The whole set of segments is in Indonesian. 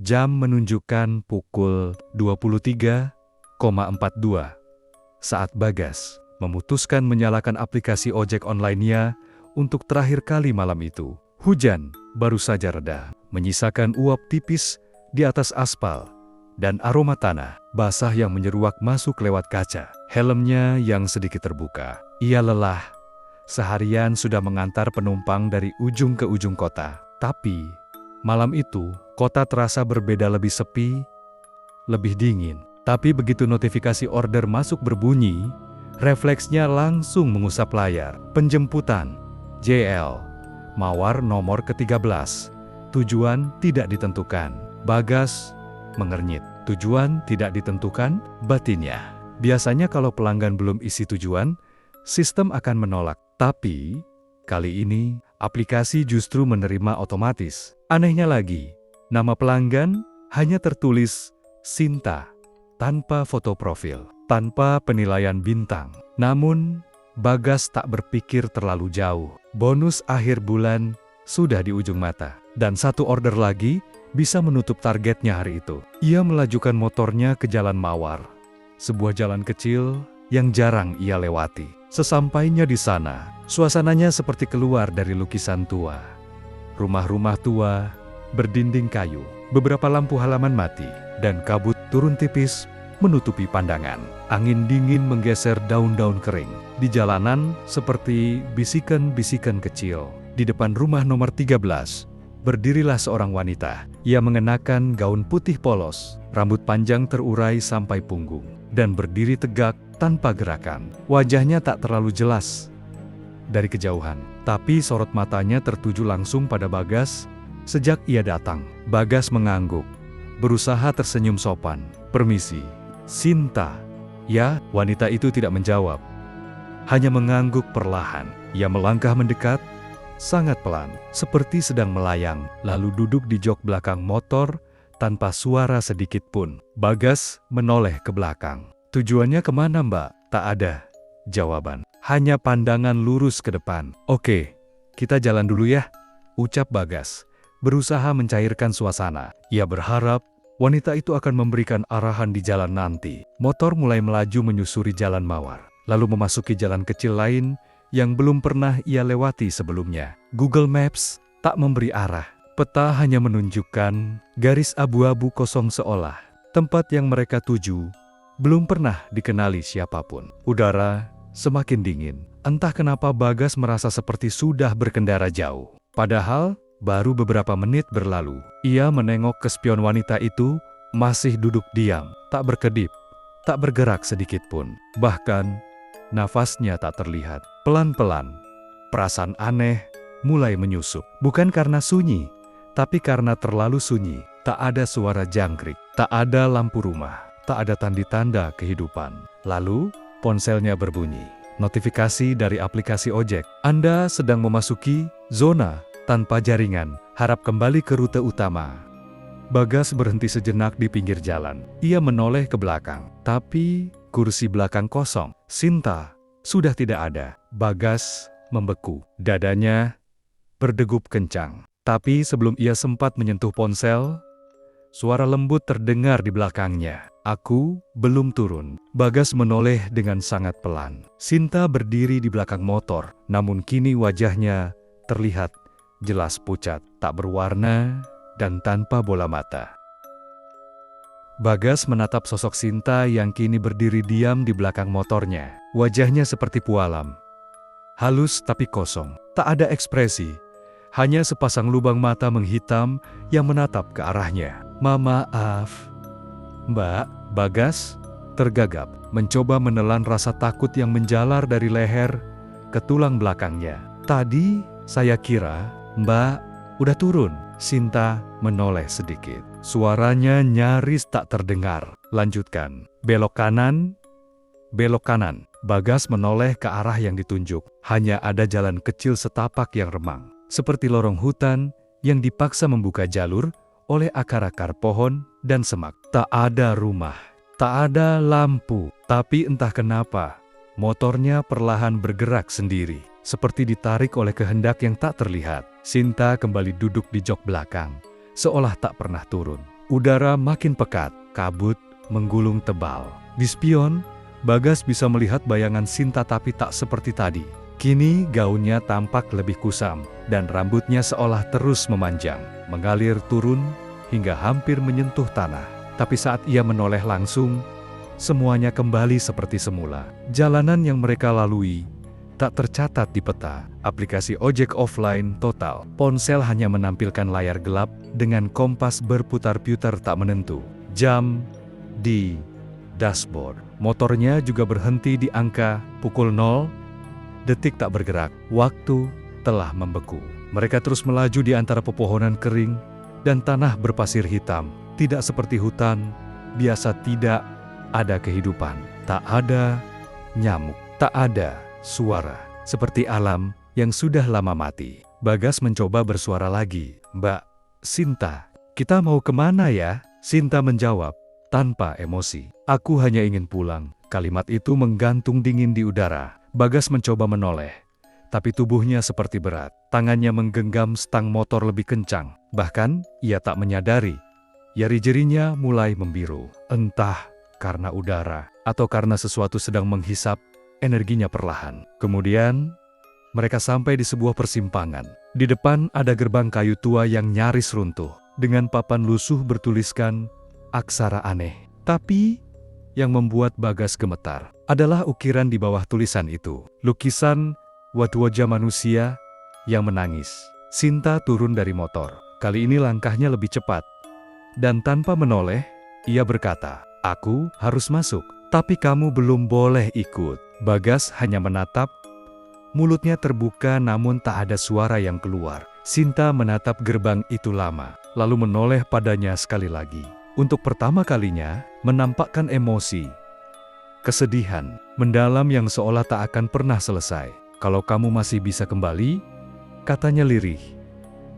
Jam menunjukkan pukul 23.42 saat Bagas memutuskan menyalakan aplikasi ojek online-nya untuk terakhir kali malam itu. Hujan baru saja reda, menyisakan uap tipis di atas aspal dan aroma tanah basah yang menyeruak masuk lewat kaca. Helmnya yang sedikit terbuka. Ia lelah. Seharian sudah mengantar penumpang dari ujung ke ujung kota. Tapi malam itu, kota terasa berbeda, lebih sepi, lebih dingin. Tapi begitu notifikasi order masuk berbunyi, refleksnya langsung mengusap layar. Penjemputan, JL, Mawar nomor ke-13. Tujuan tidak ditentukan. Bagas mengernyit. Tujuan tidak ditentukan, batinnya. Biasanya kalau pelanggan belum isi tujuan, sistem akan menolak. Tapi, kali ini, aplikasi justru menerima otomatis. Anehnya lagi, nama pelanggan hanya tertulis Sinta, tanpa foto profil, tanpa penilaian bintang. Namun, Bagas tak berpikir terlalu jauh. Bonus akhir bulan sudah di ujung mata. Dan satu order lagi bisa menutup targetnya hari itu. Ia melajukan motornya ke Jalan Mawar, sebuah jalan kecil yang jarang ia lewati. Sesampainya di sana, suasananya seperti keluar dari lukisan tua. Rumah-rumah tua, berdinding kayu, beberapa lampu halaman mati, dan kabut turun tipis menutupi pandangan. Angin dingin menggeser daun-daun kering. Di jalanan seperti bisikan-bisikan kecil. Di depan rumah nomor 13, berdirilah seorang wanita. Ia mengenakan gaun putih polos, rambut panjang terurai sampai punggung, dan berdiri tegak tanpa gerakan. Wajahnya tak terlalu jelas dari kejauhan, tapi sorot matanya tertuju langsung pada Bagas sejak ia datang. Bagas mengangguk, berusaha tersenyum sopan. "Permisi, Sinta." Ya, wanita itu tidak menjawab, hanya mengangguk perlahan. Ia melangkah mendekat, sangat pelan, seperti sedang melayang, lalu duduk di jok belakang motor tanpa suara sedikit pun. Bagas menoleh ke belakang. "Tujuannya kemana, Mbak?" "Tak ada jawaban, hanya pandangan lurus ke depan." "Oke, kita jalan dulu ya," ucap Bagas, berusaha mencairkan suasana. Ia berharap wanita itu akan memberikan arahan di jalan nanti. Motor mulai melaju menyusuri Jalan Mawar, lalu memasuki jalan kecil lain yang belum pernah ia lewati sebelumnya. Google Maps tak memberi arah. Peta hanya menunjukkan garis abu-abu kosong, seolah tempat yang mereka tuju belum pernah dikenali siapapun. Udara semakin dingin. Entah kenapa Bagas merasa seperti sudah berkendara jauh. Padahal baru beberapa menit berlalu. Ia menengok ke spion wanita itu, masih duduk diam, tak berkedip, tak bergerak sedikit pun. Bahkan, nafasnya tak terlihat. Pelan-pelan, perasaan aneh mulai menyusup. Bukan karena sunyi, tapi karena terlalu sunyi. Tak ada suara jangkrik, tak ada lampu rumah, tak ada tanda-tanda kehidupan. Lalu, ponselnya berbunyi. Notifikasi dari aplikasi ojek. "Anda sedang memasuki zona tanpa jaringan, harap kembali ke rute utama." Bagas berhenti sejenak di pinggir jalan. Ia menoleh ke belakang, tapi kursi belakang kosong. Sinta sudah tidak ada. Bagas membeku. Dadanya berdegup kencang. Tapi sebelum ia sempat menyentuh ponsel, suara lembut terdengar di belakangnya. "Aku belum turun." Bagas menoleh dengan sangat pelan. Sinta berdiri di belakang motor, namun kini wajahnya terlihat jelas pucat, tak berwarna, dan tanpa bola mata. Bagas menatap sosok Sinta yang kini berdiri diam di belakang motornya. Wajahnya seperti pualam, halus tapi kosong. Tak ada ekspresi, hanya sepasang lubang mata menghitam yang menatap ke arahnya. "Maaf, Mbak." Bagas tergagap, mencoba menelan rasa takut yang menjalar dari leher ke tulang belakangnya. "Tadi saya kira Mbak udah turun." Sinta menoleh sedikit. Suaranya nyaris tak terdengar. "Lanjutkan. Belok kanan, belok kanan." Bagas menoleh ke arah yang ditunjuk. Hanya ada jalan kecil setapak yang remang, seperti lorong hutan yang dipaksa membuka jalur oleh akar-akar pohon dan semak. Tak ada rumah, tak ada lampu. Tapi entah kenapa, motornya perlahan bergerak sendiri, seperti ditarik oleh kehendak yang tak terlihat. Sinta kembali duduk di jok belakang, seolah tak pernah turun. Udara makin pekat, kabut menggulung tebal. Di spion, Bagas bisa melihat bayangan Sinta tapi tak seperti tadi. Kini gaunnya tampak lebih kusam, dan rambutnya seolah terus memanjang, mengalir turun hingga hampir menyentuh tanah. Tapi saat ia menoleh langsung, semuanya kembali seperti semula. Jalanan yang mereka lalui tak tercatat di peta. Aplikasi ojek offline total. Ponsel hanya menampilkan layar gelap dengan kompas berputar-putar tak menentu. Jam di dashboard. Motornya juga berhenti di angka pukul 0, detik tak bergerak. Waktu telah membeku. Mereka terus melaju di antara pepohonan kering dan tanah berpasir hitam. Tidak seperti hutan biasa, tidak ada kehidupan. Tak ada nyamuk, tak ada suara, seperti alam yang sudah lama mati. Bagas mencoba bersuara lagi. "Mbak Sinta, kita mau kemana ya?" Sinta menjawab tanpa emosi. "Aku hanya ingin pulang." Kalimat itu menggantung dingin di udara. Bagas mencoba menoleh, tapi tubuhnya seperti berat. Tangannya menggenggam stang motor lebih kencang. Bahkan, ia tak menyadari, jari-jarinya mulai membiru. Entah karena udara, atau karena sesuatu sedang menghisap energinya perlahan. Kemudian, mereka sampai di sebuah persimpangan. Di depan ada gerbang kayu tua yang nyaris runtuh. Dengan papan lusuh bertuliskan aksara aneh. Tapi, yang membuat Bagas gemetar adalah ukiran di bawah tulisan itu. Lukisan wajah manusia yang menangis. Sinta turun dari motor. Kali ini langkahnya lebih cepat. Dan tanpa menoleh, ia berkata, "Aku harus masuk, tapi kamu belum boleh ikut." Bagas hanya menatap, mulutnya terbuka namun tak ada suara yang keluar. Sinta menatap gerbang itu lama, lalu menoleh padanya sekali lagi. Untuk pertama kalinya, menampakkan emosi, kesedihan mendalam yang seolah tak akan pernah selesai. "Kalau kamu masih bisa kembali," katanya lirih,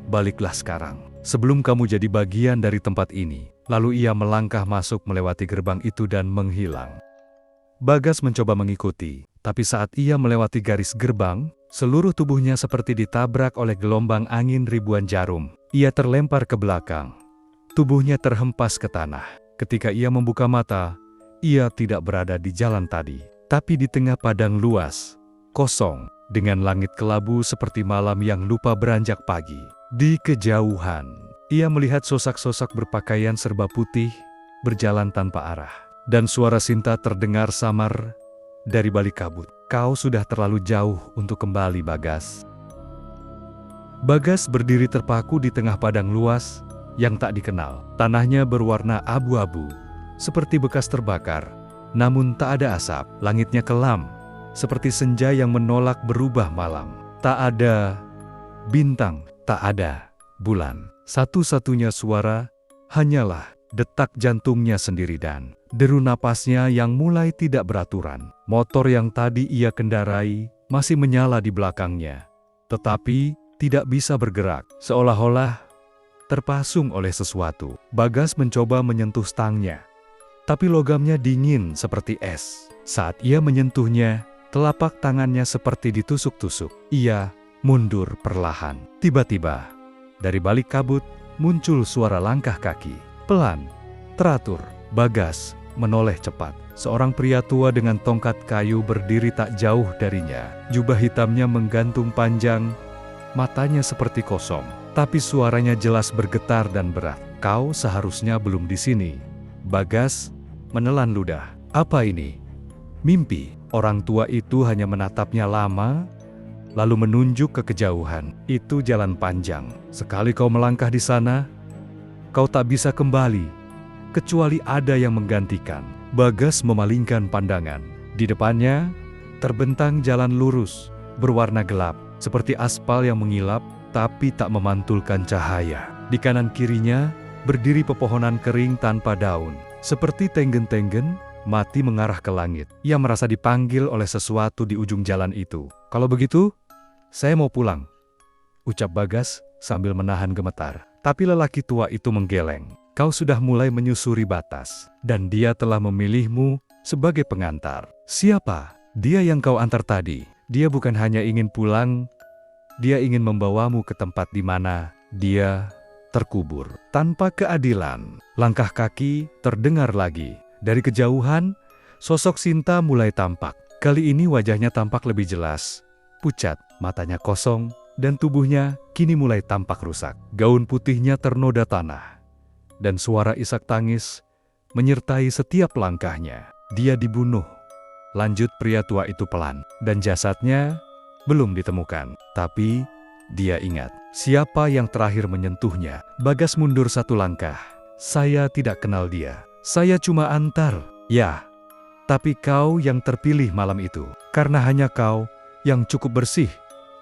"baliklah sekarang, sebelum kamu jadi bagian dari tempat ini." Lalu ia melangkah masuk melewati gerbang itu dan menghilang. Bagas mencoba mengikuti, tapi saat ia melewati garis gerbang, seluruh tubuhnya seperti ditabrak oleh gelombang angin ribuan jarum. Ia terlempar ke belakang. Tubuhnya terhempas ke tanah. Ketika ia membuka mata, ia tidak berada di jalan tadi, tapi di tengah padang luas, kosong, dengan langit kelabu seperti malam yang lupa beranjak pagi. Di kejauhan, ia melihat sosok-sosok berpakaian serba putih, berjalan tanpa arah. Dan suara Sinta terdengar samar dari balik kabut. "Kau sudah terlalu jauh untuk kembali, Bagas." Bagas berdiri terpaku di tengah padang luas yang tak dikenal. Tanahnya berwarna abu-abu, seperti bekas terbakar. Namun tak ada asap. Langitnya kelam, seperti senja yang menolak berubah malam. Tak ada bintang, tak ada bulan. Satu-satunya suara hanyalah detak jantungnya sendiri dan deru napasnya yang mulai tidak beraturan. Motor yang tadi ia kendarai masih menyala di belakangnya, tetapi tidak bisa bergerak, seolah-olah terpasung oleh sesuatu. Bagas mencoba menyentuh stangnya, tapi logamnya dingin seperti es. Saat ia menyentuhnya, telapak tangannya seperti ditusuk-tusuk. Ia mundur perlahan. Tiba-tiba, dari balik kabut muncul suara langkah kaki. Pelan, teratur. Bagas menoleh cepat. Seorang pria tua dengan tongkat kayu berdiri tak jauh darinya. Jubah hitamnya menggantung panjang, matanya seperti kosong. Tapi suaranya jelas bergetar dan berat. "Kau seharusnya belum di sini." Bagas menelan ludah. Apa ini? Mimpi? Orang tua itu hanya menatapnya lama, lalu menunjuk ke kejauhan. "Itu jalan panjang. Sekali kau melangkah di sana, kau tak bisa kembali, kecuali ada yang menggantikan." Bagas memalingkan pandangan. Di depannya, terbentang jalan lurus, berwarna gelap, seperti aspal yang mengilap, tapi tak memantulkan cahaya. Di kanan kirinya, berdiri pepohonan kering tanpa daun. Seperti tenggen-tenggen, mati mengarah ke langit. Ia merasa dipanggil oleh sesuatu di ujung jalan itu. "Kalau begitu, saya mau pulang," ucap Bagas sambil menahan gemetar. Tapi lelaki tua itu menggeleng. "Kau sudah mulai menyusuri batas, dan dia telah memilihmu sebagai pengantar." "Siapa dia yang kau antar tadi?" "Dia bukan hanya ingin pulang, dia ingin membawamu ke tempat di mana dia terkubur. Tanpa keadilan, langkah kaki terdengar lagi. Dari kejauhan, sosok Sinta mulai tampak. Kali ini wajahnya tampak lebih jelas. Pucat, matanya kosong, dan tubuhnya kini mulai tampak rusak. Gaun putihnya ternoda tanah. Dan suara isak tangis menyertai setiap langkahnya. Dia dibunuh. Lanjut pria tua itu pelan. Dan jasadnya belum ditemukan. Tapi dia ingat siapa yang terakhir menyentuhnya. Bagas mundur satu langkah. Saya tidak kenal dia. Saya cuma antar. Ya, tapi kau yang terpilih malam itu. Karena hanya kau yang cukup bersih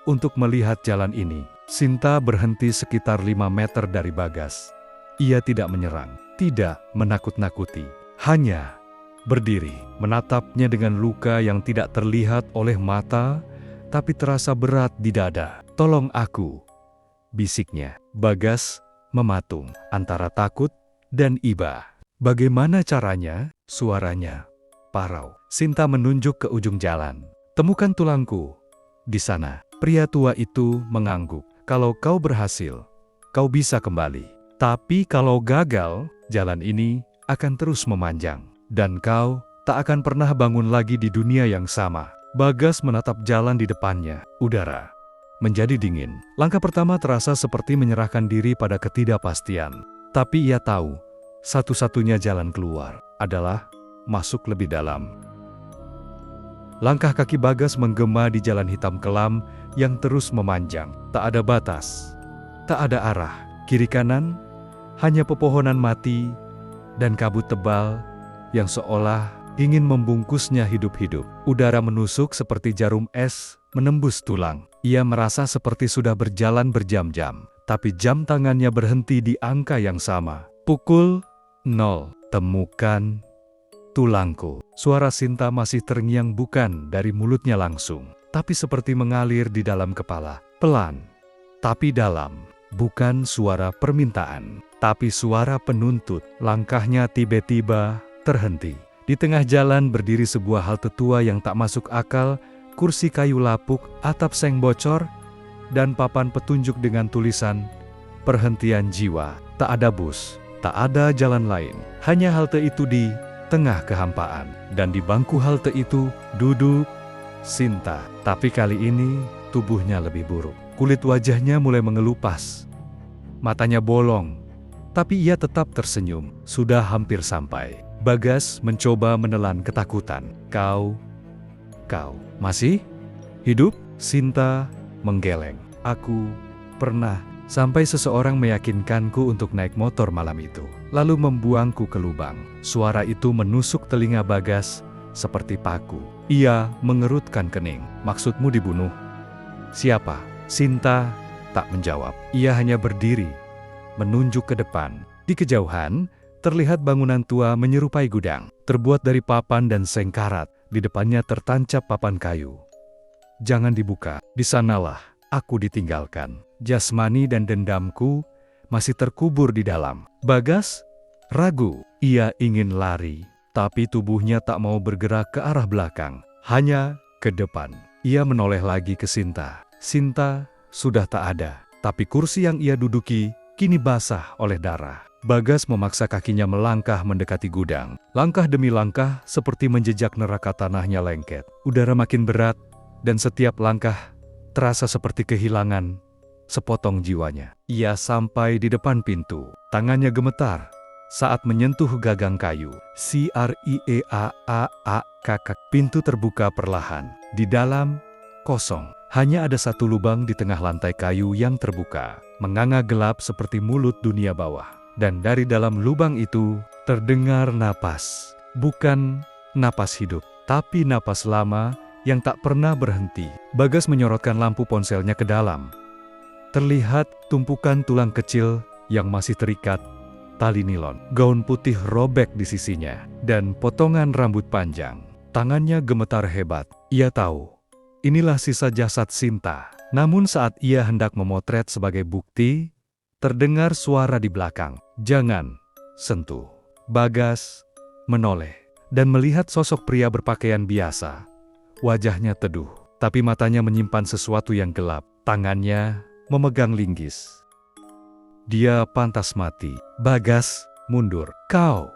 untuk melihat jalan ini. Sinta berhenti sekitar 5 meter dari Bagas. Ia tidak menyerang, tidak menakut-nakuti. Hanya berdiri, menatapnya dengan luka yang tidak terlihat oleh mata, tapi terasa berat di dada. "Tolong aku," bisiknya. Bagas mematung antara takut dan iba. "Bagaimana caranya?" Suaranya parau. Sinta menunjuk ke ujung jalan. "Temukan tulangku di sana." Pria tua itu mengangguk. "Kalau kau berhasil, kau bisa kembali. Tapi kalau gagal, jalan ini akan terus memanjang. Dan kau tak akan pernah bangun lagi di dunia yang sama." Bagas menatap jalan di depannya. Udara menjadi dingin. Langkah pertama terasa seperti menyerahkan diri pada ketidakpastian. Tapi ia tahu, satu-satunya jalan keluar adalah masuk lebih dalam. Langkah kaki Bagas menggema di jalan hitam kelam yang terus memanjang. Tak ada batas, tak ada arah. Kiri kanan, hanya pepohonan mati dan kabut tebal yang seolah ingin membungkusnya hidup-hidup. Udara menusuk seperti jarum es menembus tulang. Ia merasa seperti sudah berjalan berjam-jam. Tapi jam tangannya berhenti di angka yang sama. Pukul 0. "Temukan tulangku." Suara Sinta masih terngiang bukan dari mulutnya langsung, tapi seperti mengalir di dalam kepala. Pelan, tapi dalam. Bukan suara permintaan, tapi suara penuntut. Langkahnya tiba-tiba terhenti. Di tengah jalan berdiri sebuah halte tua yang tak masuk akal, kursi kayu lapuk, atap seng bocor, dan papan petunjuk dengan tulisan "Perhentian Jiwa." Tak ada bus, tak ada jalan lain. Hanya halte itu di tengah kehampaan. Dan di bangku halte itu duduk Sinta. Tapi kali ini tubuhnya lebih buruk. Kulit wajahnya mulai mengelupas. Matanya bolong, tapi ia tetap tersenyum. Sudah hampir sampai. Bagas mencoba menelan ketakutan. Kau masih hidup?" Sinta menggeleng. "Aku pernah, sampai seseorang meyakinkanku untuk naik motor malam itu, lalu membuangku ke lubang." Suara itu menusuk telinga Bagas seperti paku. Ia mengerutkan kening. "Maksudmu dibunuh? Siapa?" Sinta tak menjawab. Ia hanya berdiri, menunjuk ke depan. Di kejauhan, terlihat bangunan tua menyerupai gudang, terbuat dari papan dan seng karat. Di depannya tertancap papan kayu. "Jangan dibuka, di sanalah aku ditinggalkan. Jasmani dan dendamku masih terkubur di dalam." Bagas ragu. Ia ingin lari, tapi tubuhnya tak mau bergerak ke arah belakang, hanya ke depan. Ia menoleh lagi ke Sinta. Sinta sudah tak ada, tapi kursi yang ia duduki kini basah oleh darah. Bagas memaksa kakinya melangkah mendekati gudang. Langkah demi langkah seperti menjejak neraka tanahnya lengket. Udara makin berat, dan setiap langkah terasa seperti kehilangan sepotong jiwanya. Ia sampai di depan pintu. Tangannya gemetar saat menyentuh gagang kayu. "Kriaaaakak." Pintu terbuka perlahan. Di dalam, kosong. Hanya ada satu lubang di tengah lantai kayu yang terbuka, menganga gelap seperti mulut dunia bawah. Dan dari dalam lubang itu terdengar napas. Bukan napas hidup, tapi napas lama yang tak pernah berhenti. Bagas menyorotkan lampu ponselnya ke dalam. Terlihat tumpukan tulang kecil yang masih terikat tali nilon. Gaun putih robek di sisinya, dan potongan rambut panjang. Tangannya gemetar hebat. Ia tahu, inilah sisa jasad Sinta. Namun saat ia hendak memotret sebagai bukti, terdengar suara di belakang. "Jangan sentuh." Bagas menoleh dan melihat sosok pria berpakaian biasa. Wajahnya teduh, tapi matanya menyimpan sesuatu yang gelap. Tangannya memegang linggis. Dia pantas mati. Bagas mundur. Kau?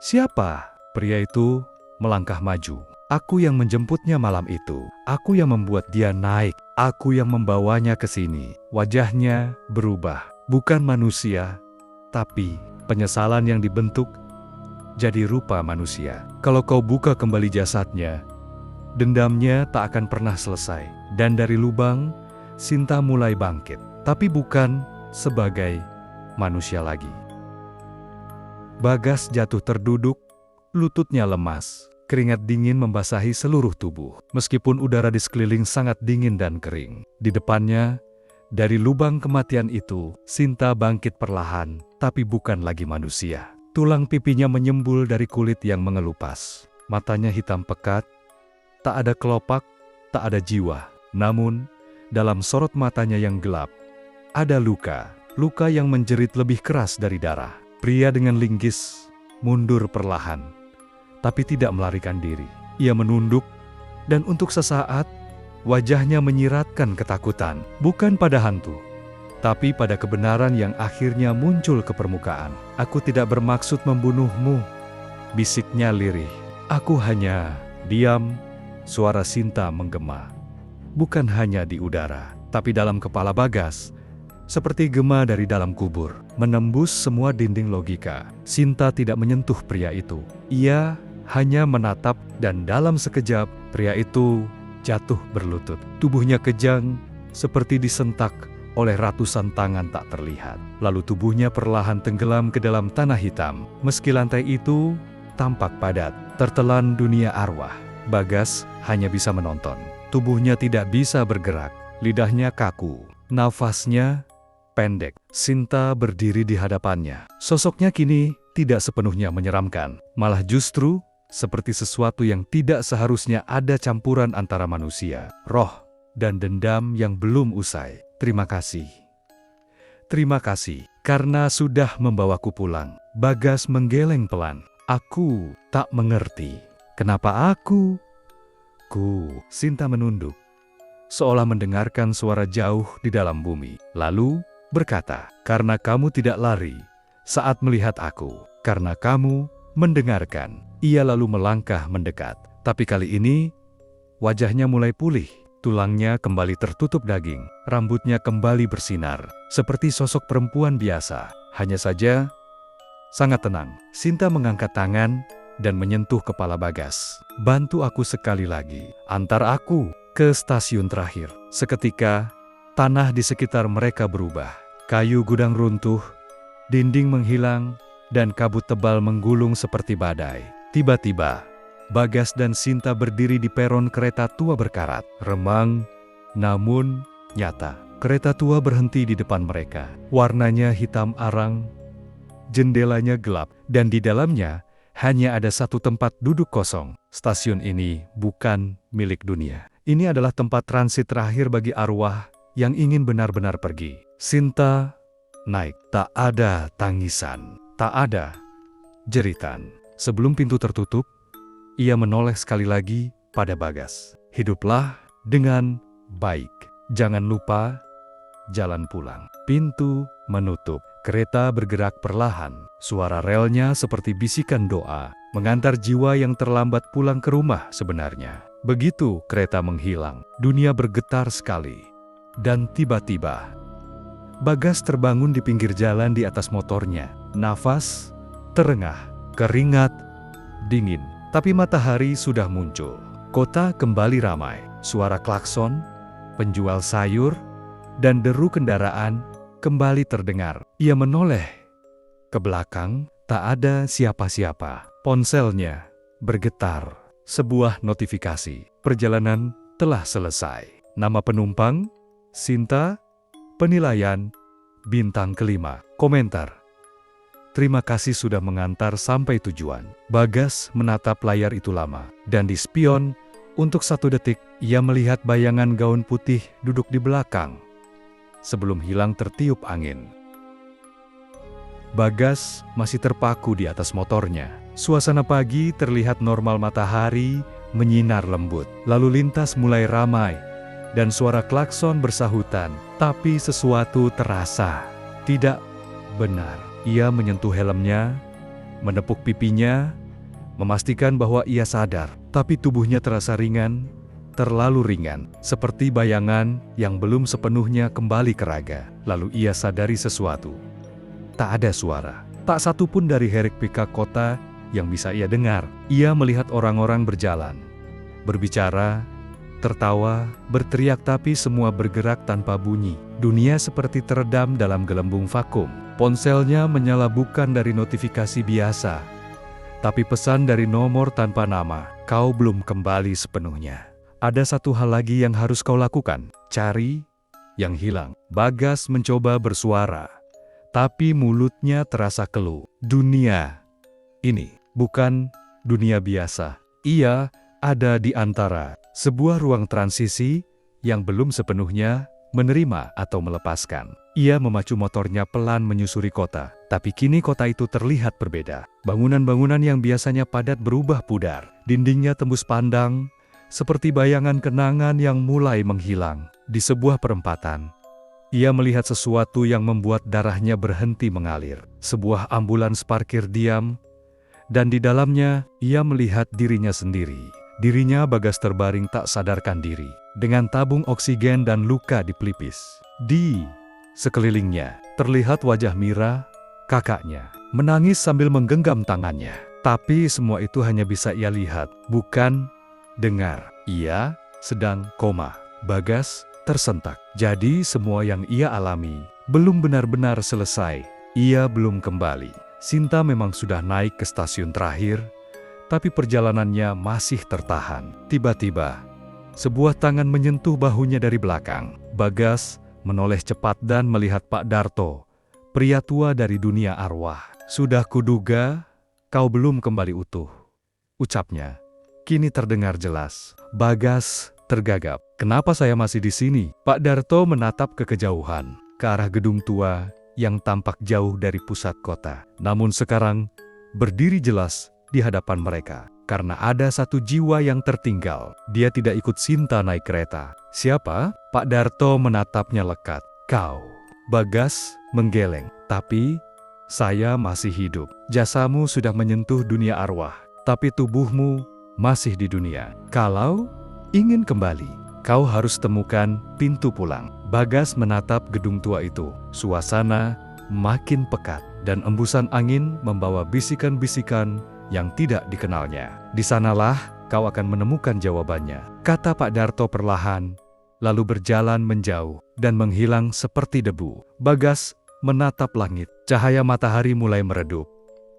Siapa? Pria itu melangkah maju. Aku yang menjemputnya malam itu. Aku yang membuat dia naik. Aku yang membawanya ke sini. Wajahnya berubah. Bukan manusia, tapi penyesalan yang dibentuk jadi rupa manusia. Kalau kau buka kembali jasadnya, dendamnya tak akan pernah selesai. Dan dari lubang, Sinta mulai bangkit. Tapi bukan sebagai manusia lagi. Bagas jatuh terduduk, lututnya lemas. Keringat dingin membasahi seluruh tubuh. Meskipun udara di sekeliling sangat dingin dan kering. Di depannya, dari lubang kematian itu, Sinta bangkit perlahan, tapi bukan lagi manusia. Tulang pipinya menyembul dari kulit yang mengelupas. Matanya hitam pekat, tak ada kelopak, tak ada jiwa. Namun, dalam sorot matanya yang gelap, ada luka. Luka yang menjerit lebih keras dari darah. Pria dengan linggis mundur perlahan, tapi tidak melarikan diri. Ia menunduk, dan untuk sesaat, wajahnya menyiratkan ketakutan. Bukan pada hantu, tapi pada kebenaran yang akhirnya muncul ke permukaan. Aku tidak bermaksud membunuhmu, bisiknya lirih. Aku hanya diam. Suara Sinta menggema. Bukan hanya di udara, tapi dalam kepala Bagas. Seperti gema dari dalam kubur, menembus semua dinding logika. Sinta tidak menyentuh pria itu. Ia hanya menatap, dan dalam sekejap, pria itu jatuh berlutut. Tubuhnya kejang, seperti disentak oleh ratusan tangan tak terlihat. Lalu tubuhnya perlahan tenggelam ke dalam tanah hitam. Meski lantai itu tampak padat, tertelan dunia arwah. Bagas hanya bisa menonton. Tubuhnya tidak bisa bergerak, lidahnya kaku, nafasnya pendek. Sinta berdiri di hadapannya. Sosoknya kini tidak sepenuhnya menyeramkan, malah justru seperti sesuatu yang tidak seharusnya ada campuran antara manusia, roh, dan dendam yang belum usai. Terima kasih. Terima kasih, karena sudah membawaku pulang. Bagas menggeleng pelan. Aku tak mengerti. Kenapa aku? Sinta menunduk, seolah mendengarkan suara jauh di dalam bumi. Lalu berkata, karena kamu tidak lari saat melihat aku. Karena kamu mendengarkan. Ia lalu melangkah mendekat. Tapi kali ini, wajahnya mulai pulih. Tulangnya kembali tertutup daging. Rambutnya kembali bersinar. Seperti sosok perempuan biasa. Hanya saja, sangat tenang. Sinta mengangkat tangan dan menyentuh kepala Bagas. Bantu aku sekali lagi. Antar aku ke stasiun terakhir. Seketika, tanah di sekitar mereka berubah. Kayu gudang runtuh, dinding menghilang, dan kabut tebal menggulung seperti badai. Tiba-tiba, Bagas dan Sinta berdiri di peron kereta tua berkarat. Remang, namun nyata. Kereta tua berhenti di depan mereka. Warnanya hitam arang, jendelanya gelap, dan di dalamnya hanya ada satu tempat duduk kosong. Stasiun ini bukan milik dunia. Ini adalah tempat transit terakhir bagi arwah yang ingin benar-benar pergi. Sinta naik. Tak ada tangisan, tak ada jeritan. Sebelum pintu tertutup, ia menoleh sekali lagi pada Bagas. Hiduplah dengan baik. Jangan lupa jalan pulang. Pintu menutup. Kereta bergerak perlahan. Suara relnya seperti bisikan doa, mengantar jiwa yang terlambat pulang ke rumah sebenarnya. Begitu kereta menghilang, dunia bergetar sekali. Dan tiba-tiba, Bagas terbangun di pinggir jalan di atas motornya. Nafas terengah, keringat dingin. Tapi matahari sudah muncul. Kota kembali ramai. Suara klakson, penjual sayur, dan deru kendaraan kembali terdengar. Ia menoleh ke belakang, tak ada siapa-siapa. Ponselnya bergetar. Sebuah notifikasi. Perjalanan telah selesai. Nama penumpang, Sinta. Penilaian, bintang 5. Komentar. Terima kasih sudah mengantar sampai tujuan. Bagas menatap layar itu lama. Dan di spion, untuk 1 detik, ia melihat bayangan gaun putih duduk di belakang. Sebelum hilang tertiup angin. Bagas masih terpaku di atas motornya. Suasana pagi terlihat normal, matahari menyinar lembut. Lalu lintas mulai ramai, dan suara klakson bersahutan. Tapi sesuatu terasa tidak Benar, ia menyentuh helmnya, menepuk pipinya, memastikan bahwa ia sadar. Tapi tubuhnya terasa ringan, terlalu ringan, seperti bayangan yang belum sepenuhnya kembali ke raga. Lalu ia sadari sesuatu. Tak ada suara, tak satu pun dari hiruk-pikuk kota yang bisa ia dengar. Ia melihat orang-orang berjalan, berbicara, tertawa, berteriak, tapi semua bergerak tanpa bunyi. Dunia seperti teredam dalam gelembung vakum. Ponselnya menyala bukan dari notifikasi biasa, tapi pesan dari nomor tanpa nama. Kau belum kembali sepenuhnya. Ada satu hal lagi yang harus kau lakukan. Cari yang hilang. Bagas mencoba bersuara, tapi mulutnya terasa keluh. Dunia ini bukan dunia biasa. Ia ada di antara sebuah ruang transisi yang belum sepenuhnya menerima atau melepaskan. Ia memacu motornya pelan menyusuri kota, tapi kini kota itu terlihat berbeda. Bangunan-bangunan yang biasanya padat berubah pudar. Dindingnya tembus pandang, seperti bayangan kenangan yang mulai menghilang. Di sebuah perempatan, ia melihat sesuatu yang membuat darahnya berhenti mengalir. Sebuah ambulans parkir diam, dan di dalamnya ia melihat dirinya sendiri. Dirinya Bagas terbaring tak sadarkan diri, dengan tabung oksigen dan luka di pelipis. Di sekelilingnya terlihat wajah Mira, kakaknya, menangis sambil menggenggam tangannya. Tapi semua itu hanya bisa ia lihat, bukan dengar. Ia sedang koma. Bagas tersentak. Jadi semua yang ia alami belum benar-benar selesai. Ia belum kembali. Sinta memang sudah naik ke stasiun terakhir, tapi perjalanannya masih tertahan. Tiba-tiba, sebuah tangan menyentuh bahunya dari belakang. Bagas menoleh cepat dan melihat Pak Darto, pria tua dari dunia arwah. Sudah kuduga, kau belum kembali utuh, ucapnya. Kini terdengar jelas. Bagas tergagap. Kenapa saya masih di sini? Pak Darto menatap ke kejauhan, ke arah gedung tua yang tampak jauh dari pusat kota. Namun sekarang, berdiri jelas di hadapan mereka, karena ada satu jiwa yang tertinggal. Dia tidak ikut Sinta naik kereta. Siapa? Pak Darto menatapnya lekat. Kau. Bagas menggeleng. Tapi, saya masih hidup. Jasamu sudah menyentuh dunia arwah, tapi tubuhmu masih di dunia. Kalau ingin kembali, kau harus temukan pintu pulang. Bagas menatap gedung tua itu. Suasana makin pekat, dan embusan angin membawa bisikan-bisikan yang tidak dikenalnya. Di sanalah kau akan menemukan jawabannya, kata Pak Darto perlahan, lalu berjalan menjauh dan menghilang seperti debu. Bagas menatap langit. Cahaya matahari mulai meredup.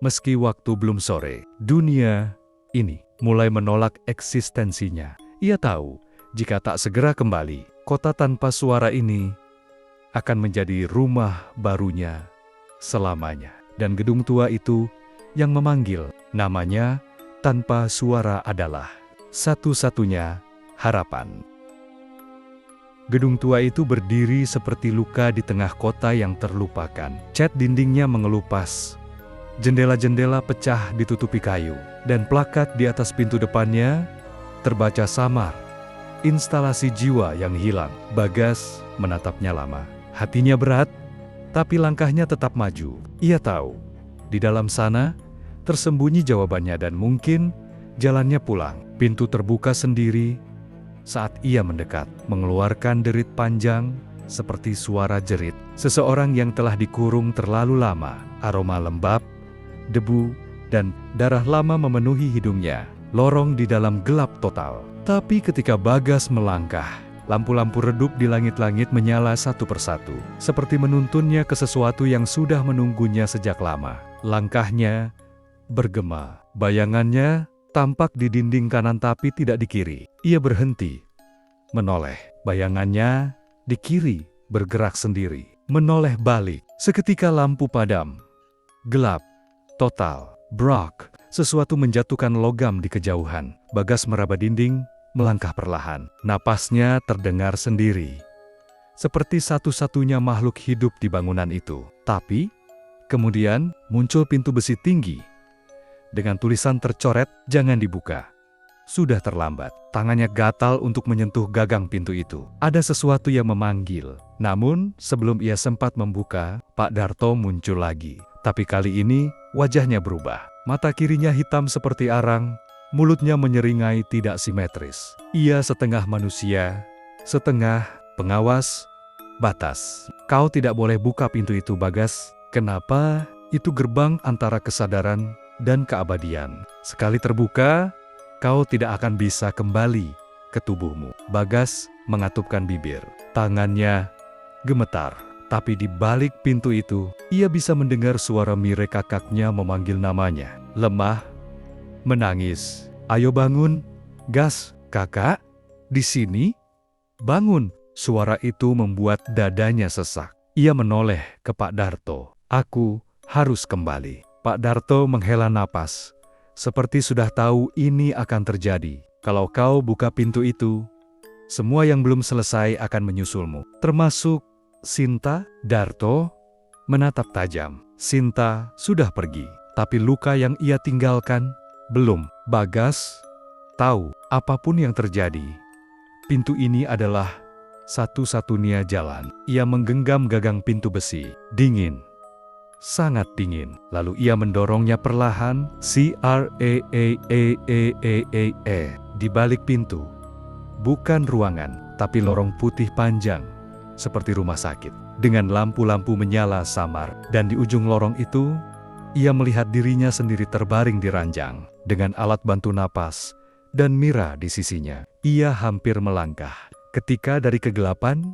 Meski waktu belum sore, dunia ini mulai menolak eksistensinya. Ia tahu, jika tak segera kembali, kota tanpa suara ini akan menjadi rumah barunya selamanya. Dan gedung tua itu yang memanggil namanya tanpa suara adalah satu-satunya harapan. Gedung tua itu berdiri seperti luka di tengah kota yang terlupakan. Cat dindingnya mengelupas, jendela-jendela pecah ditutupi kayu, dan plakat di atas pintu depannya terbaca samar, instalasi jiwa yang hilang. Bagas menatapnya lama. Hatinya berat, tapi langkahnya tetap maju. Ia tahu, di dalam sana tersembunyi jawabannya dan mungkin jalannya pulang. Pintu terbuka sendiri saat ia mendekat, mengeluarkan derit panjang seperti suara jerit seseorang yang telah dikurung terlalu lama. Aroma lembab, debu, dan darah lama memenuhi hidungnya. Lorong di dalam gelap total. Tapi ketika Bagas melangkah, lampu-lampu redup di langit-langit menyala satu persatu, seperti menuntunnya ke sesuatu yang sudah menunggunya sejak lama. Langkahnya bergema. Bayangannya tampak di dinding kanan tapi tidak di kiri. Ia berhenti, menoleh. Bayangannya di kiri bergerak sendiri, menoleh balik. Seketika lampu padam. Gelap total. Brak. Sesuatu menjatuhkan logam di kejauhan. Bagas meraba dinding, melangkah perlahan. Napasnya terdengar sendiri, seperti satu-satunya makhluk hidup di bangunan itu. Tapi, kemudian muncul pintu besi tinggi, dengan tulisan tercoret, "Jangan dibuka." sudah terlambat. Tangannya gatal untuk menyentuh gagang pintu itu. Ada sesuatu yang memanggil. Namun, sebelum ia sempat membuka, Pak Darto muncul lagi. Tapi kali ini, wajahnya berubah. Mata kirinya hitam seperti arang, mulutnya menyeringai tidak simetris. Ia setengah manusia, setengah pengawas, batas. Kau tidak boleh buka pintu itu, Bagas. Kenapa? Itu gerbang antara kesadaran dan keabadian. Sekali terbuka, kau tidak akan bisa kembali ke tubuhmu. Bagas mengatupkan bibir. Tangannya gemetar. Tapi di balik pintu itu, ia bisa mendengar suara Mire kakaknya memanggil namanya. Lemah, menangis. Ayo bangun, Gas, kakak. Di sini? Bangun. Suara itu membuat dadanya sesak. Ia menoleh ke Pak Darto. Aku harus kembali. Pak Darto menghela napas. Seperti sudah tahu ini akan terjadi. Kalau kau buka pintu itu, semua yang belum selesai akan menyusulmu. Termasuk Sinta. Darto menatap tajam. Sinta sudah pergi. Tapi luka yang ia tinggalkan, belum. Bagas tahu apapun yang terjadi. Pintu ini adalah satu-satunya jalan. Ia menggenggam gagang pintu besi. Dingin. Sangat dingin. Lalu ia mendorongnya perlahan. Di balik pintu. Bukan ruangan, tapi lorong putih panjang. Seperti rumah sakit. Dengan lampu-lampu menyala samar. Dan di ujung lorong itu, ia melihat dirinya sendiri terbaring di ranjang. Dengan alat bantu napas. Dan Mira di sisinya. Ia hampir melangkah. Ketika dari kegelapan,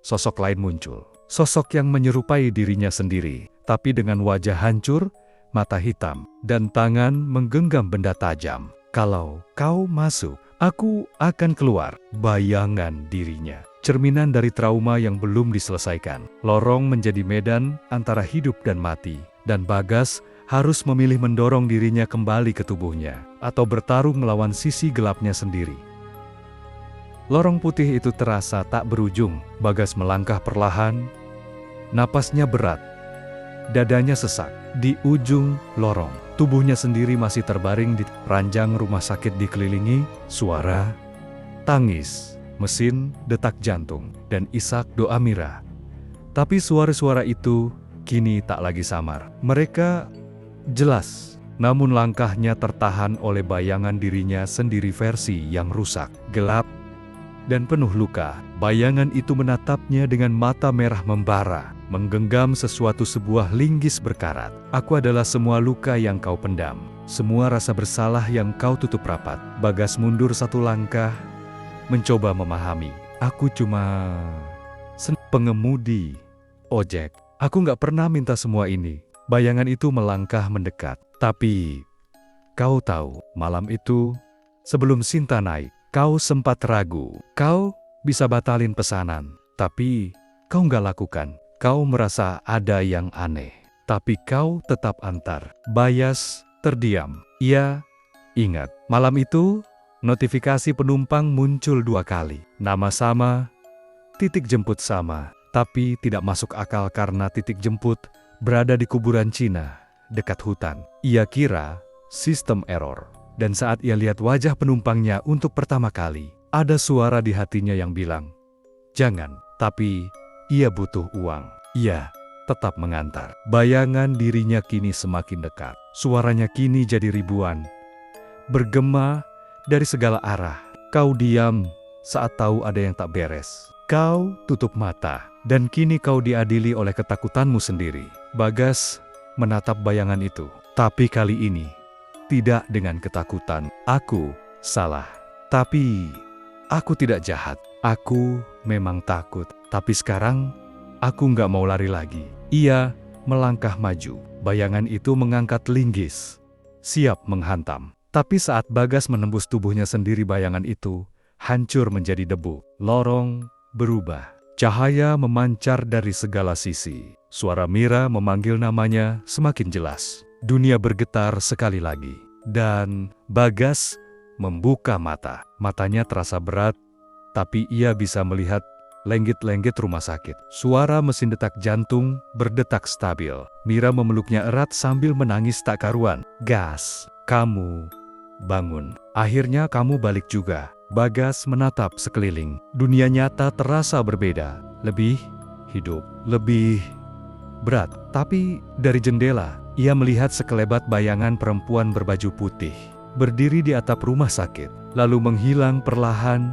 sosok lain muncul. Sosok yang menyerupai dirinya sendiri. Tapi dengan wajah hancur, mata hitam, dan tangan menggenggam benda tajam. Kalau kau masuk, aku akan keluar. Bayangan dirinya. Cerminan dari trauma yang belum diselesaikan. Lorong menjadi medan antara hidup dan mati. Dan Bagas harus memilih mendorong dirinya kembali ke tubuhnya. Atau bertarung melawan sisi gelapnya sendiri. Lorong putih itu terasa tak berujung. Bagas melangkah perlahan. Napasnya berat. Dadanya sesak. Di ujung lorong, tubuhnya sendiri masih terbaring di ranjang rumah sakit dikelilingi suara, tangis, mesin, detak jantung, dan isak doa Mira. Tapi suara-suara itu kini tak lagi samar. Mereka jelas, namun langkahnya tertahan oleh bayangan dirinya sendiri versi yang rusak, gelap, dan penuh luka. Bayangan itu menatapnya dengan mata merah membara, menggenggam sesuatu sebuah linggis berkarat. Aku adalah semua luka yang kau pendam, semua rasa bersalah yang kau tutup rapat. Bagas mundur satu langkah, mencoba memahami. Aku cuma pengemudi ojek. Aku nggak pernah minta semua ini. Bayangan itu melangkah mendekat. Tapi, kau tahu, malam itu, sebelum Sinta naik, kau sempat ragu. Kau bisa batalin pesanan, tapi kau nggak lakukan. Kau merasa ada yang aneh, tapi kau tetap antar. Bayas terdiam. Ia ingat, malam itu, notifikasi penumpang muncul 2 kali. Nama sama, titik jemput sama, tapi tidak masuk akal karena titik jemput berada di kuburan Cina, dekat hutan. Ia kira sistem error. Dan saat ia lihat wajah penumpangnya untuk pertama kali, ada suara di hatinya yang bilang, jangan, tapi ia butuh uang. Ia tetap mengantar. Bayangan dirinya kini semakin dekat. Suaranya kini jadi ribuan. Bergema dari segala arah. Kau diam saat tahu ada yang tak beres. Kau tutup mata. Dan kini kau diadili oleh ketakutanmu sendiri. Bagas menatap bayangan itu. Tapi kali ini, tidak dengan ketakutan. Aku salah. Tapi, aku tidak jahat. Aku memang takut. Tapi sekarang, aku nggak mau lari lagi. Ia melangkah maju. Bayangan itu mengangkat linggis. Siap menghantam. Tapi saat Bagas menembus tubuhnya sendiri, bayangan itu hancur menjadi debu. Lorong berubah. Cahaya memancar dari segala sisi. Suara Mira memanggil namanya semakin jelas. Dunia bergetar sekali lagi. Dan Bagas membuka mata. Matanya terasa berat, tapi ia bisa melihat lenggit-lenggit rumah sakit. Suara mesin detak jantung berdetak stabil. Mira memeluknya erat sambil menangis tak karuan. Gas, kamu bangun. Akhirnya kamu balik juga. Bagas menatap sekeliling. Dunia nyata terasa berbeda. Lebih hidup, lebih berat. Tapi dari jendela, ia melihat sekelebat bayangan perempuan berbaju putih. Berdiri di atap rumah sakit. Lalu menghilang perlahan.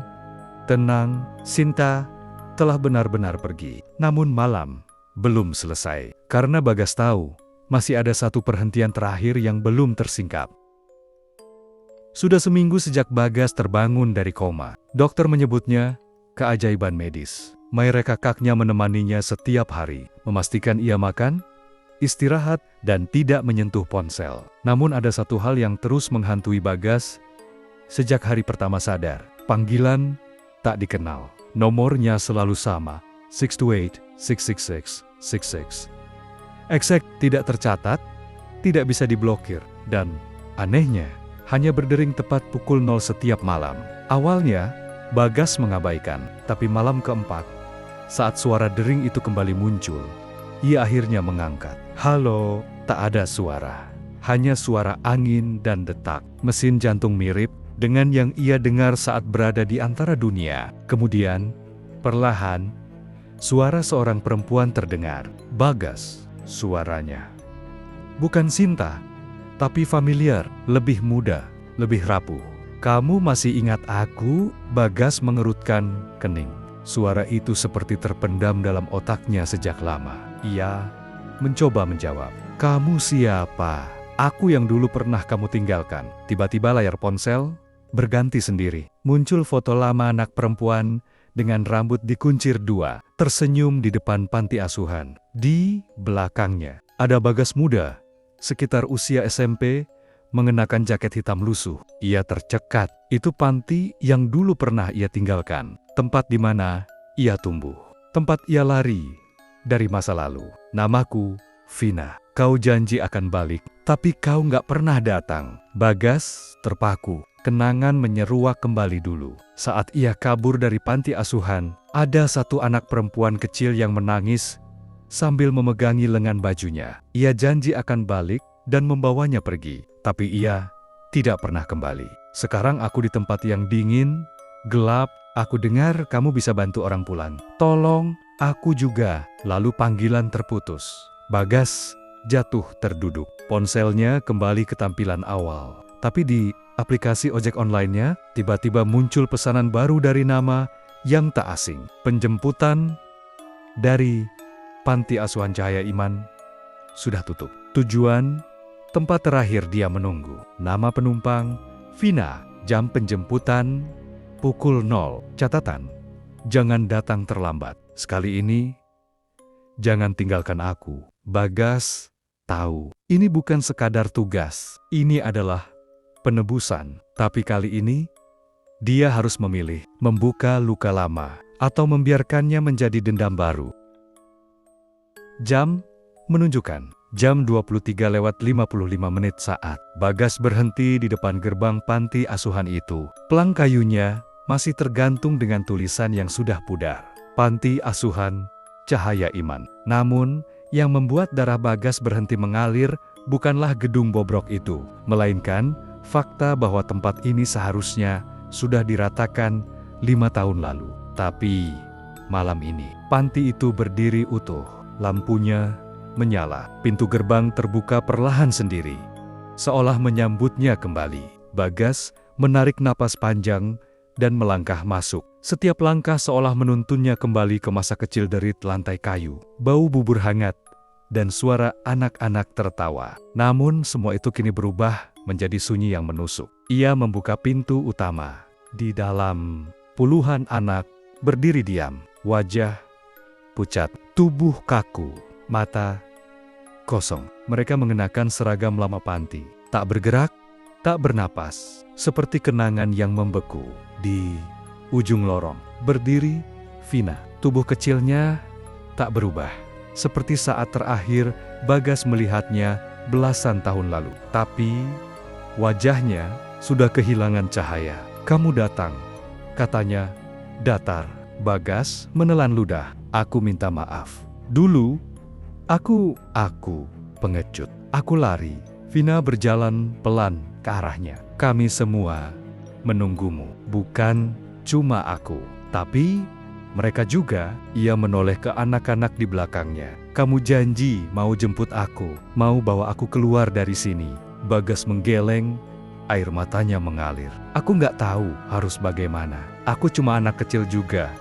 Tenang, Sinta telah benar-benar pergi. Namun malam belum selesai. Karena Bagas tahu, masih ada satu perhentian terakhir yang belum tersingkap. Sudah seminggu sejak Bagas terbangun dari koma. Dokter menyebutnya keajaiban medis. Maire kakaknya menemaninya setiap hari, memastikan ia makan, istirahat, dan tidak menyentuh ponsel. Namun ada satu hal yang terus menghantui Bagas sejak hari pertama sadar. Panggilan tak dikenal. Nomornya selalu sama, 628-666-66. Eksek tidak tercatat, tidak bisa diblokir, dan anehnya, hanya berdering tepat pukul 0 setiap malam. Awalnya, Bagas mengabaikan, tapi malam keempat, saat suara dering itu kembali muncul, ia akhirnya mengangkat. Halo, tak ada suara. Hanya suara angin dan detak. Mesin jantung mirip dengan yang ia dengar saat berada di antara dunia. Kemudian, perlahan, suara seorang perempuan terdengar. Bagas, suaranya. Bukan Sinta, tapi familiar, lebih muda, lebih rapuh. Kamu masih ingat aku? Bagas mengerutkan kening. Suara itu seperti terpendam dalam otaknya sejak lama. Ia mencoba menjawab. Kamu siapa? Aku yang dulu pernah kamu tinggalkan. Tiba-tiba layar ponsel berganti sendiri. Muncul foto lama anak perempuan dengan rambut dikuncir dua, tersenyum di depan panti asuhan. Di belakangnya ada Bagas muda, sekitar usia SMP, mengenakan jaket hitam lusuh. Ia tercekat. Itu panti yang dulu pernah ia tinggalkan. Tempat di mana ia tumbuh. Tempat ia lari dari masa lalu. Namaku, Vina. Kau janji akan balik, tapi kau nggak pernah datang. Bagas terpaku. Kenangan menyeruak kembali dulu. Saat ia kabur dari panti asuhan, ada satu anak perempuan kecil yang menangis sambil memegangi lengan bajunya. Ia janji akan balik dan membawanya pergi. Tapi ia tidak pernah kembali. Sekarang aku di tempat yang dingin, gelap. Aku dengar kamu bisa bantu orang pulang. Tolong, aku juga. Lalu panggilan terputus. Bagas jatuh terduduk. Ponselnya kembali ke tampilan awal. Tapi di aplikasi ojek online-nya, tiba-tiba muncul pesanan baru dari nama yang tak asing. Penjemputan dari Panti Asuhan Cahaya Iman sudah tutup. Tujuan, tempat terakhir dia menunggu. Nama penumpang, Vina. Jam penjemputan, pukul 0. Catatan, jangan datang terlambat. Sekali ini, jangan tinggalkan aku. Bagas tahu, ini bukan sekadar tugas. Ini adalah penebusan. Tapi kali ini, dia harus memilih, membuka luka lama, atau membiarkannya menjadi dendam baru. Jam menunjukkan jam 23:55 saat Bagas berhenti di depan gerbang panti asuhan itu. Pelang kayunya masih tergantung dengan tulisan yang sudah pudar. Panti Asuhan Cahaya Iman. Namun, yang membuat darah Bagas berhenti mengalir bukanlah gedung bobrok itu, melainkan fakta bahwa tempat ini seharusnya sudah diratakan 5 tahun lalu. Tapi, malam ini, panti itu berdiri utuh. Lampunya menyala. Pintu gerbang terbuka perlahan sendiri, seolah menyambutnya kembali. Bagas menarik napas panjang dan melangkah masuk. Setiap langkah seolah menuntunnya kembali ke masa kecil dari lantai kayu. Bau bubur hangat dan suara anak-anak tertawa. Namun semua itu kini berubah menjadi sunyi yang menusuk. Ia membuka pintu utama. Di dalam, puluhan anak berdiri diam. Wajah pucat, tubuh kaku, mata kosong. Mereka mengenakan seragam lama panti. Tak bergerak, tak bernapas. Seperti kenangan yang membeku. Di ujung lorong, berdiri Vina. Tubuh kecilnya tak berubah. Seperti saat terakhir Bagas melihatnya belasan tahun lalu. Tapi, wajahnya sudah kehilangan cahaya. Kamu datang, katanya datar. Bagas menelan ludah. Aku minta maaf. Dulu, aku pengecut. Aku lari. Vina berjalan pelan ke arahnya. Kami semua menunggumu, bukan cuma aku, tapi mereka juga. Ia menoleh ke anak-anak di belakangnya. Kamu janji mau jemput aku, mau bawa aku keluar dari sini. Bagas menggeleng, air matanya mengalir. Aku nggak tahu harus bagaimana. Aku cuma anak kecil juga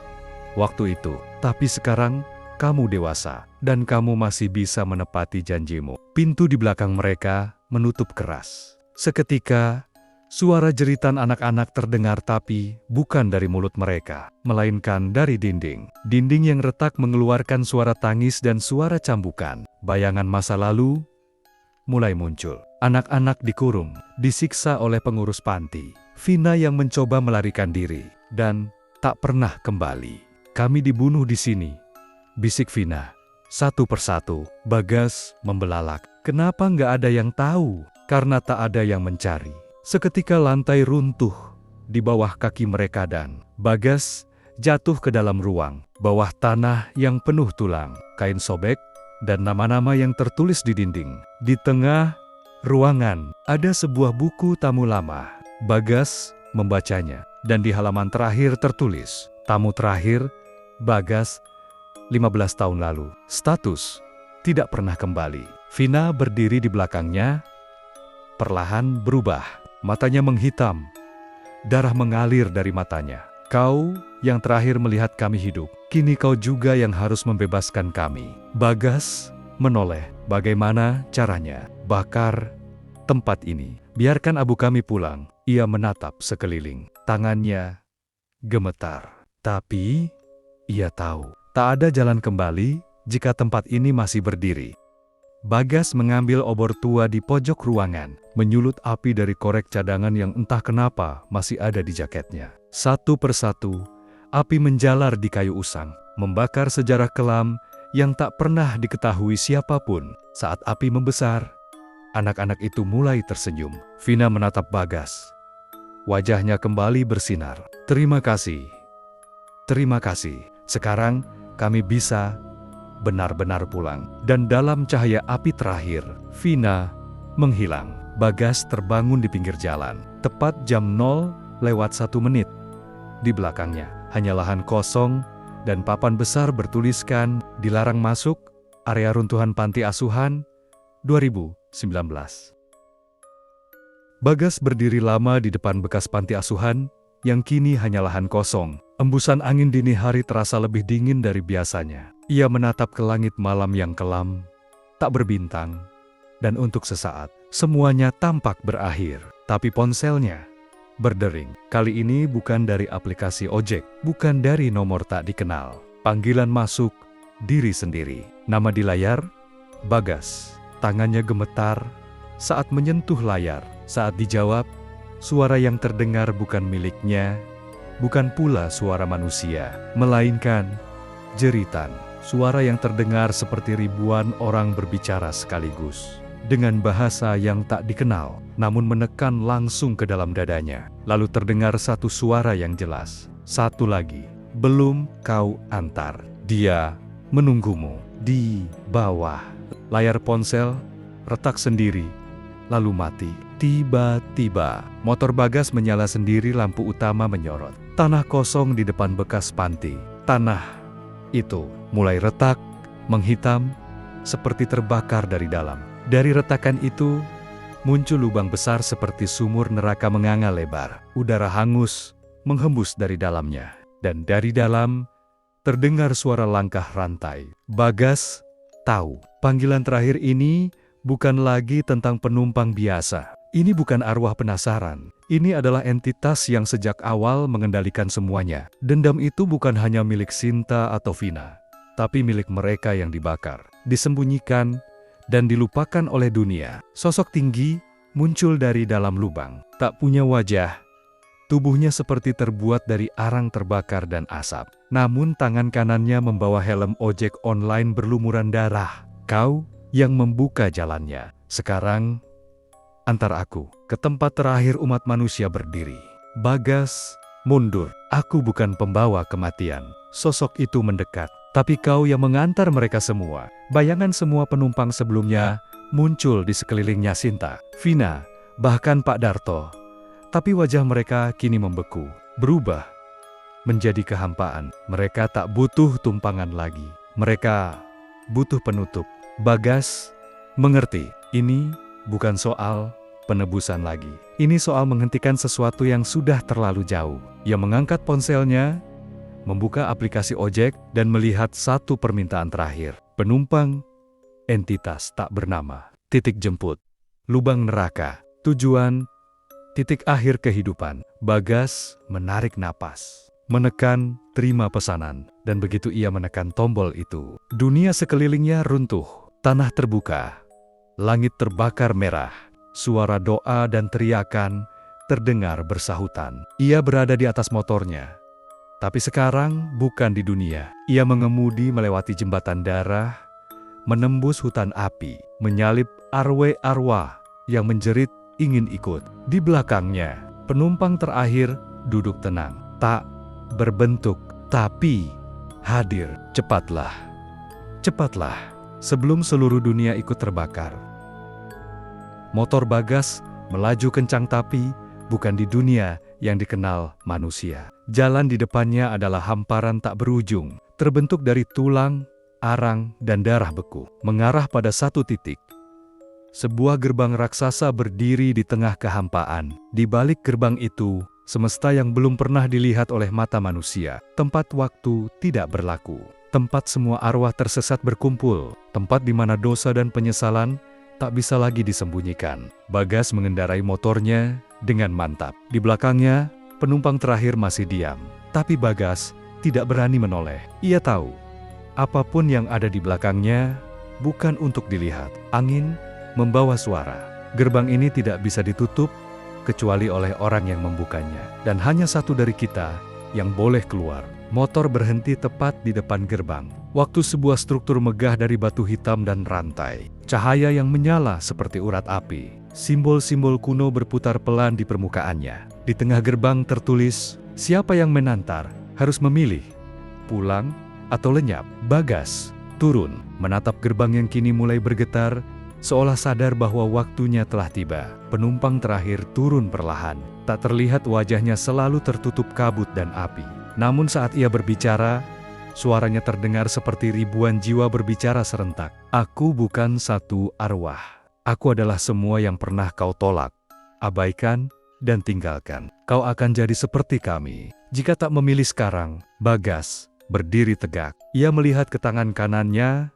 waktu itu. Tapi sekarang kamu dewasa dan kamu masih bisa menepati janjimu. Pintu di belakang mereka menutup keras. Seketika, suara jeritan anak-anak terdengar, tapi bukan dari mulut mereka, melainkan dari dinding. Dinding yang retak mengeluarkan suara tangis dan suara cambukan. Bayangan masa lalu mulai muncul. Anak-anak dikurung, disiksa oleh pengurus panti. Vina yang mencoba melarikan diri dan tak pernah kembali. Kami dibunuh di sini, bisik Vina. Satu persatu, Bagas membelalak. Kenapa nggak ada yang tahu? Karena tak ada yang mencari. Seketika lantai runtuh di bawah kaki mereka dan Bagas jatuh ke dalam ruang. Bawah tanah yang penuh tulang, kain sobek, dan nama-nama yang tertulis di dinding. Di tengah ruangan ada sebuah buku tamu lama. Bagas membacanya, dan di halaman terakhir tertulis, tamu terakhir, Bagas, 15 tahun lalu. Status, tidak pernah kembali. Vina berdiri di belakangnya, perlahan berubah. Matanya menghitam, darah mengalir dari matanya. Kau yang terakhir melihat kami hidup, kini kau juga yang harus membebaskan kami. Bagas menoleh. Bagaimana caranya? Bakar tempat ini. Biarkan abu kami pulang. Ia menatap sekeliling. Tangannya gemetar. Tapi ia tahu, tak ada jalan kembali jika tempat ini masih berdiri. Bagas mengambil obor tua di pojok ruangan, menyulut api dari korek cadangan yang entah kenapa masih ada di jaketnya. Satu persatu, api menjalar di kayu usang, membakar sejarah kelam yang tak pernah diketahui siapapun. Saat api membesar, anak-anak itu mulai tersenyum. Vina menatap Bagas. Wajahnya kembali bersinar. Terima kasih. Terima kasih. Sekarang kami bisa benar-benar pulang. Dan dalam cahaya api terakhir, Vina menghilang. Bagas terbangun di pinggir jalan. Tepat jam 0:01. Di belakangnya hanya lahan kosong dan papan besar bertuliskan dilarang masuk area runtuhan panti asuhan 2019. Bagas berdiri lama di depan bekas panti asuhan yang kini hanya lahan kosong. Embusan angin dini hari terasa lebih dingin dari biasanya. Ia menatap ke langit malam yang kelam, tak berbintang, dan untuk sesaat, semuanya tampak berakhir. Tapi ponselnya berdering. Kali ini bukan dari aplikasi ojek, bukan dari nomor tak dikenal. Panggilan masuk diri sendiri. Nama di layar, Bagas. Tangannya gemetar saat menyentuh layar. Saat dijawab, suara yang terdengar bukan miliknya, bukan pula suara manusia, melainkan jeritan. Suara yang terdengar seperti ribuan orang berbicara sekaligus, dengan bahasa yang tak dikenal, namun menekan langsung ke dalam dadanya. Lalu terdengar satu suara yang jelas. Satu lagi, belum kau antar. Dia menunggumu di bawah. Layar ponsel retak sendiri, lalu mati. Tiba-tiba, motor Bagas menyala sendiri, lampu utama menyorot. Tanah kosong di depan bekas panti. Tanah itu mulai retak, menghitam, seperti terbakar dari dalam. Dari retakan itu, muncul lubang besar seperti sumur neraka menganga lebar. Udara hangus menghembus dari dalamnya. Dan dari dalam, terdengar suara langkah rantai. Bagas tahu, panggilan terakhir ini bukan lagi tentang penumpang biasa. Ini bukan arwah penasaran. Ini adalah entitas yang sejak awal mengendalikan semuanya. Dendam itu bukan hanya milik Sinta atau Vina, tapi milik mereka yang dibakar, disembunyikan, dan dilupakan oleh dunia. Sosok tinggi muncul dari dalam lubang. Tak punya wajah. Tubuhnya seperti terbuat dari arang terbakar dan asap. Namun tangan kanannya membawa helm ojek online berlumuran darah. Kau yang membuka jalannya. Sekarang, antar aku ke tempat terakhir umat manusia berdiri. Bagas mundur. Aku bukan pembawa kematian. Sosok itu mendekat. Tapi kau yang mengantar mereka semua. Bayangan semua penumpang sebelumnya muncul di sekelilingnya Sinta. Vina bahkan Pak Darto. Tapi wajah mereka kini membeku, berubah menjadi kehampaan. Mereka tak butuh tumpangan lagi. Mereka butuh penutup. Bagas mengerti, ini bukan soal penebusan lagi. Ini soal menghentikan sesuatu yang sudah terlalu jauh. Ia mengangkat ponselnya, membuka aplikasi ojek, dan melihat satu permintaan terakhir. Penumpang, entitas tak bernama, titik jemput, lubang neraka, tujuan, titik akhir kehidupan. Bagas menarik napas, menekan terima pesanan, dan begitu ia menekan tombol itu, dunia sekelilingnya runtuh, tanah terbuka, langit terbakar merah, suara doa dan teriakan terdengar bersahutan. Ia berada di atas motornya, tapi sekarang bukan di dunia. Ia mengemudi melewati jembatan darah, menembus hutan api, menyalip arwah-arwah yang menjerit ingin ikut. Di belakangnya, penumpang terakhir duduk tenang, tak berbentuk, tapi hadir. Cepatlah, cepatlah, sebelum seluruh dunia ikut terbakar. Motor Bagas melaju kencang, tapi bukan di dunia yang dikenal manusia. Jalan di depannya adalah hamparan tak berujung, terbentuk dari tulang, arang, dan darah beku, mengarah pada satu titik. Sebuah gerbang raksasa berdiri di tengah kehampaan. Di balik gerbang itu, semesta yang belum pernah dilihat oleh mata manusia. Tempat waktu tidak berlaku. Tempat semua arwah tersesat berkumpul. Tempat di mana dosa dan penyesalan tak bisa lagi disembunyikan. Bagas mengendarai motornya dengan mantap. Di belakangnya, penumpang terakhir masih diam. Tapi Bagas tidak berani menoleh. Ia tahu, apapun yang ada di belakangnya bukan untuk dilihat. Angin membawa suara. Gerbang ini tidak bisa ditutup kecuali oleh orang yang membukanya. Dan hanya satu dari kita yang boleh keluar. Motor berhenti tepat di depan gerbang. Waktu sebuah struktur megah dari batu hitam dan rantai. Cahaya yang menyala seperti urat api. Simbol-simbol kuno berputar pelan di permukaannya. Di tengah gerbang tertulis, siapa yang menantar harus memilih, pulang atau lenyap. Bagas turun, menatap gerbang yang kini mulai bergetar, seolah sadar bahwa waktunya telah tiba. Penumpang terakhir turun perlahan. Tak terlihat wajahnya, selalu tertutup kabut dan api. Namun saat ia berbicara, suaranya terdengar seperti ribuan jiwa berbicara serentak. Aku bukan satu arwah. Aku adalah semua yang pernah kau tolak, abaikan, dan tinggalkan. Kau akan jadi seperti kami jika tak memilih sekarang. Bagas berdiri tegak. Ia melihat ke tangan kanannya,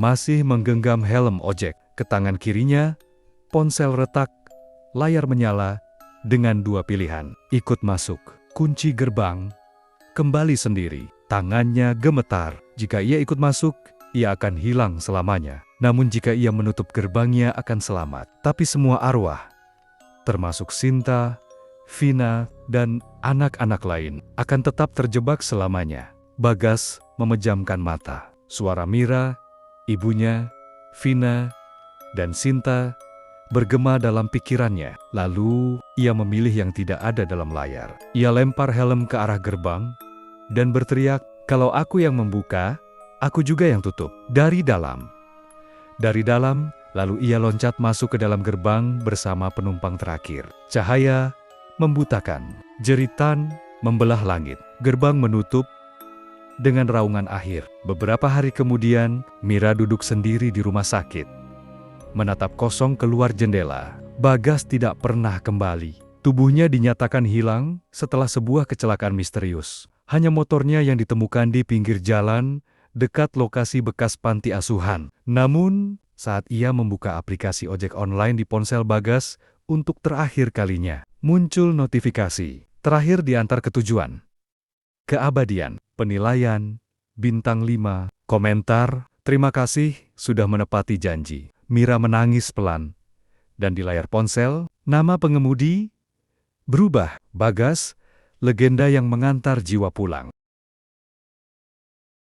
masih menggenggam helm ojek. Ke tangan kirinya, ponsel retak, layar menyala, dengan dua pilihan. Ikut masuk, kunci gerbang, kembali sendiri. Tangannya gemetar. Jika ia ikut masuk, ia akan hilang selamanya. Namun jika ia menutup gerbangnya, akan selamat. Tapi semua arwah, termasuk Sinta, Vina, dan anak-anak lain, akan tetap terjebak selamanya. Bagas memejamkan mata. Suara Mira, ibunya, Vina, dan Sinta bergema dalam pikirannya. Lalu, ia memilih yang tidak ada dalam layar. Ia lempar helm ke arah gerbang dan berteriak, "Kalau aku yang membuka, aku juga yang tutup." Dari dalam, lalu ia loncat masuk ke dalam gerbang bersama penumpang terakhir. Cahaya membutakan, jeritan membelah langit. Gerbang menutup dengan raungan akhir. Beberapa hari kemudian, Mira duduk sendiri di rumah sakit, menatap kosong keluar jendela. Bagas tidak pernah kembali. Tubuhnya dinyatakan hilang setelah sebuah kecelakaan misterius. Hanya motornya yang ditemukan di pinggir jalan, dekat lokasi bekas panti asuhan. Namun, saat ia membuka aplikasi ojek online di ponsel Bagas untuk terakhir kalinya, muncul notifikasi. Terakhir diantar ke tujuan. Keabadian, penilaian, bintang 5, komentar, terima kasih sudah menepati janji. Mira menangis pelan, dan di layar ponsel, nama pengemudi berubah. Bagas, legenda yang mengantar jiwa pulang.